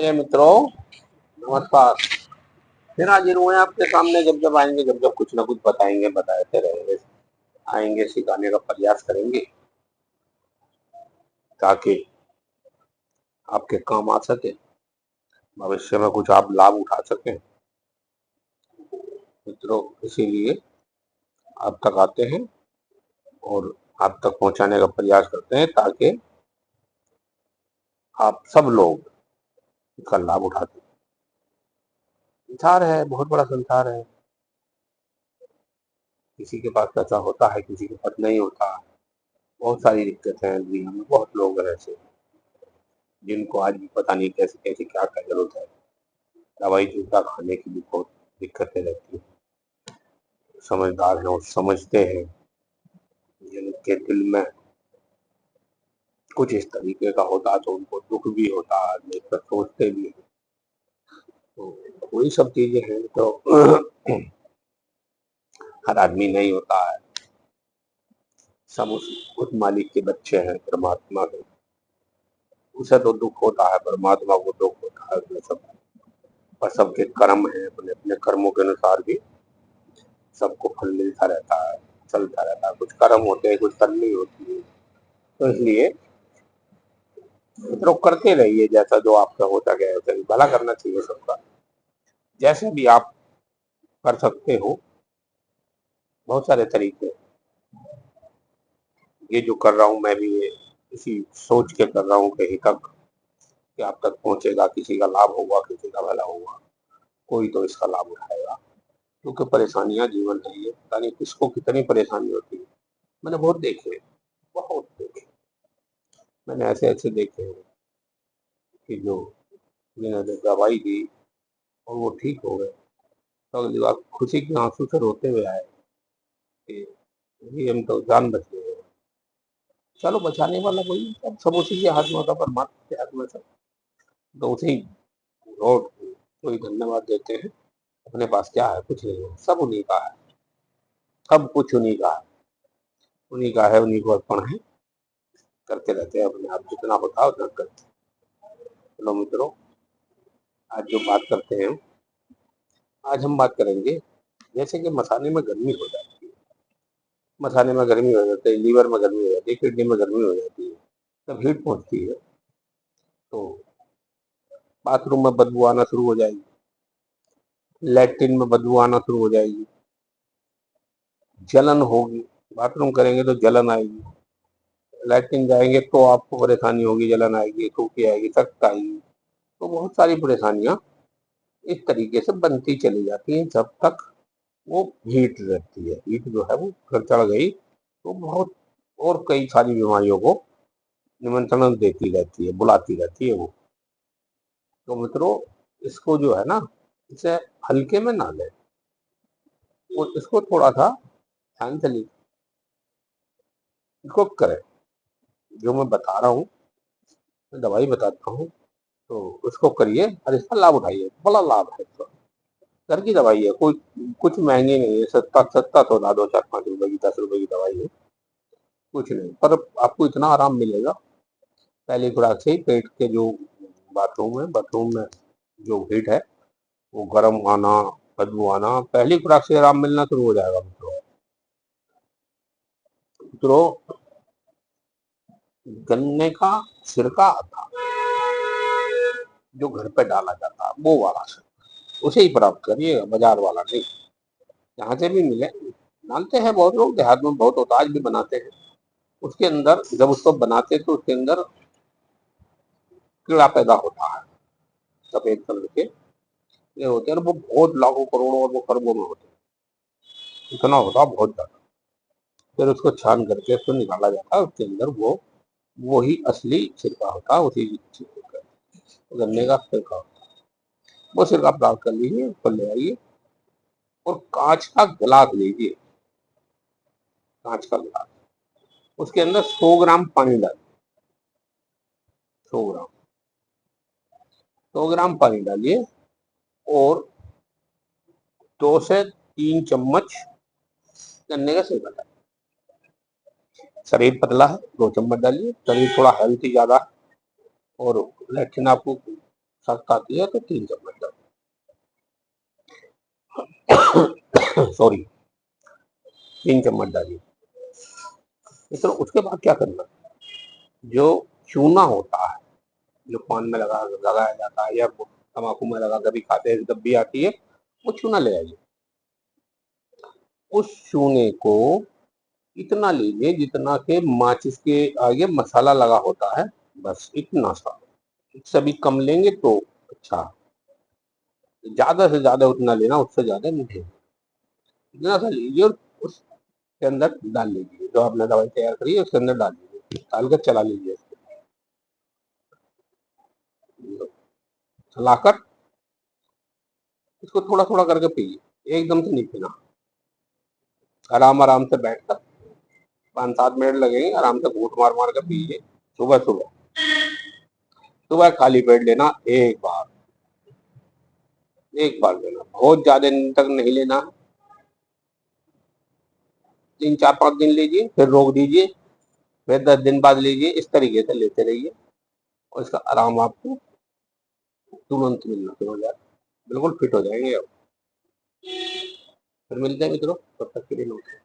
मेरे मित्रों, नमस्कार। फिर हाजिर हुए हैं आपके सामने। जब जब आएंगे, जब जब कुछ ना कुछ बताएंगे, बताते रहेंगे, आएंगे, सिखाने का प्रयास करेंगे ताकि आपके काम आ सके, भविष्य में कुछ आप लाभ उठा सकें। मित्रों, इसीलिए आप तक आते हैं और आप तक पहुंचाने का प्रयास करते हैं ताकि आप सब लोग इसका लाभ उठा सकें। संसार है, बहुत बड़ा संसार है। किसी के पास पैसा होता है, किसी के पास नहीं होता। बहुत सारी दिक्कतें हैं दुनिया में। बहुत लोग हैं ऐसे जिनको आज भी पता नहीं कैसे कैसे क्या क्या जरूरत है। दवाई जूता खाने की भी बहुत दिक्कतें रहती हैं। समझदार हैं और समझते हैं, जिनके दिल में कुछ इस तरीके का होता तो उनको दुख भी होता, लेकर सोचते भी हैं। तो वही सब चीजें हैं। तो हर आदमी नहीं होता है। सब उस मालिक के बच्चे हैं, परमात्मा के। उसे तो दुख होता है, परमात्मा को दुख होता है उसमें सब। पर सबके कर्म है, अपने अपने कर्मों के अनुसार भी सबको फल मिलता रहता है, चलता रहता है। कुछ कर्म होते हैं, कुछ करनी होती है। तो इसलिए तो करते रहिए, जैसा जो आपका होता गया वैसा ही भला करना चाहिए सबका। जैसे भी आप कर सकते हो, बहुत सारे तरीके। ये जो कर रहा हूँ मैं भी, ये इसी सोच के कर रहा हूँ कहीं तक कि आप तक पहुंचेगा, किसी का लाभ होगा, किसी का भला होगा, कोई तो इसका लाभ उठाएगा। क्योंकि परेशानियां जीवन है, ये पता नहीं किसको कितनी परेशानी होती है। मैंने बहुत देखे, बहुत देखे। मैंने ऐसे ऐसे देखे हैं कि जो जिन्होंने दवाई दी और वो ठीक हो गए, तो अगली बार खुशी के आंसू से रोते हुए आए कि ये हम तो जान बच गए। चलो, बचाने वाला वही, सब सब उसी के हाथ में होता, परमात्मा के हाथ में सब। तो उसी रोड को ही धन्यवाद देते हैं। अपने पास क्या है? कुछ नहीं है, सब उन्हीं का है। सब कुछ उन्हीं का है, उन्हीं का है, उन्हीं को अर्पण है। करते रहते हैं अपने आप, जितना होता है उतना करते। चलो मित्रों, आज जो बात करते हैं, आज हम बात करेंगे जैसे कि मसाले में गर्मी हो जाती है। मसाले में गर्मी हो जाती है, लीवर में गर्मी हो जाती है, किडनी में गर्मी हो जाती है, तब हीट पहुंचती है तो बाथरूम में बदबू आना शुरू हो जाएगी, लैट्रिन में बदबू आना शुरू हो जाएगी, जलन होगी। बाथरूम करेंगे तो जलन आएगी, लैट्रिन जाएंगे तो आपको परेशानी होगी, जलन आएगी, सूखी आएगी, सख्त आएगी। तो बहुत सारी परेशानियां इस तरीके से बनती चली जाती हैं जब तक वो हीट रहती है। हीट जो है वो घर चढ़ गई तो बहुत और कई सारी बीमारियों को निमंत्रण देती रहती है, बुलाती रहती है वो। तो मित्रों, इसको जो है ना, इसे हल्के में ना ले, वो इसको थोड़ा सा ध्यान से इसको करें। जो मैं बता रहा हूँ, मैं दवाई बताता हूँ, तो उसको करिए और इसका लाभ उठाइए। बड़ा लाभ है इसका। घर की दवाई है, कोई कुछ महंगी नहीं है। सस्ता सस्ता सौदा, 2 4 5 रुपए की, 10 रुपए की दवाई है, कुछ नहीं। पर आपको इतना आराम मिलेगा पहली खुराक से ही। पेट के जो बाथरूम में जो हीट है, वो गर्म आना, बदबू आना, पहली खुराक से आराम मिलना शुरू हो जाएगा मित्रों। मित्रों, गन्ने का सिरका आता, जो घर पे डाला जाता है, वो वाला सिरका, उसे ही प्राप्त करिएगा, बाजार वाला नहीं। जहाँ से भी मिले। जानते हैं बहुत लोग, देहात में बहुत होता, आज भी बनाते हैं। उसके अंदर जब उसको बनाते हैं तो उसके अंदर कीड़ा पैदा होता है, सफेद कलर के ये होते हैं। वो बहुत लाखों करोड़ों और वो खरबों में होते हैं, इतना होता है, बहुत ज्यादा। फिर उसको छान करके उसको निकाला जाता है, उसके अंदर वो ही असली सिरका होता है, उसी गन्ने का सिरका होता है। वो सिरका प्राप्त कर लीजिए, ऊपर ले आइए और कांच का गिलास लीजिए, कांच का गिलास, उसके अंदर 100 ग्राम पानी डालिए। 100 ग्राम, 100 ग्राम पानी डालिए और 2 से 3 चम्मच गन्ने का सिरका डालिए। शरीर पतला है, 2 चम्मच डालिए। शरीर थोड़ा हेल्थी ज्यादा और लैट्रिन आपको सख्त आती है तो 3 चम्मच डालिए। सॉरी, 3 चम्मच डालिए। तो उसके बाद क्या करना, जो चूना होता है, जो पान में लगाया जाता है या तम्बाकू में लगा कभी खाते हैं, डब्बी आती है, वो चूना ले आइए। उस चूने को इतना लीजिए जितना के माचिस के आगे मसाला लगा होता है, बस इतना सा। इससे भी कम लेंगे तो अच्छा, ज्यादा से ज्यादा उतना लेना, उससे ज्यादा नहीं लेना। इतना सा लीजिए और उसके अंदर डाल लीजिए, जो आपने दवाई तैयार करी है उसके अंदर डाल लीजिए, डालकर चला लीजिए। चलाकर इसको थोड़ा थोड़ा करके पीजिए, एकदम से नहीं पीना। आराम आराम से बैठकर 5-7 मिनट लगेंगे, आराम से घूंट मार मार कर पीजिए। सुबह सुबह, सुबह खाली पेट लेना, एक बार लेना, बहुत ज्यादा दिन तक नहीं लेना। 3-4-5 दिन लीजिए, फिर रोक दीजिए, फिर 10 दिन बाद लीजिए। इस तरीके से लेते रहिए और इसका आराम आपको तुरंत मिलना शुरू हो जाए, बिल्कुल फिट हो जाएंगे आप। फिर मिलते हैं मित्रों, तब तक के लिए नमस्कार।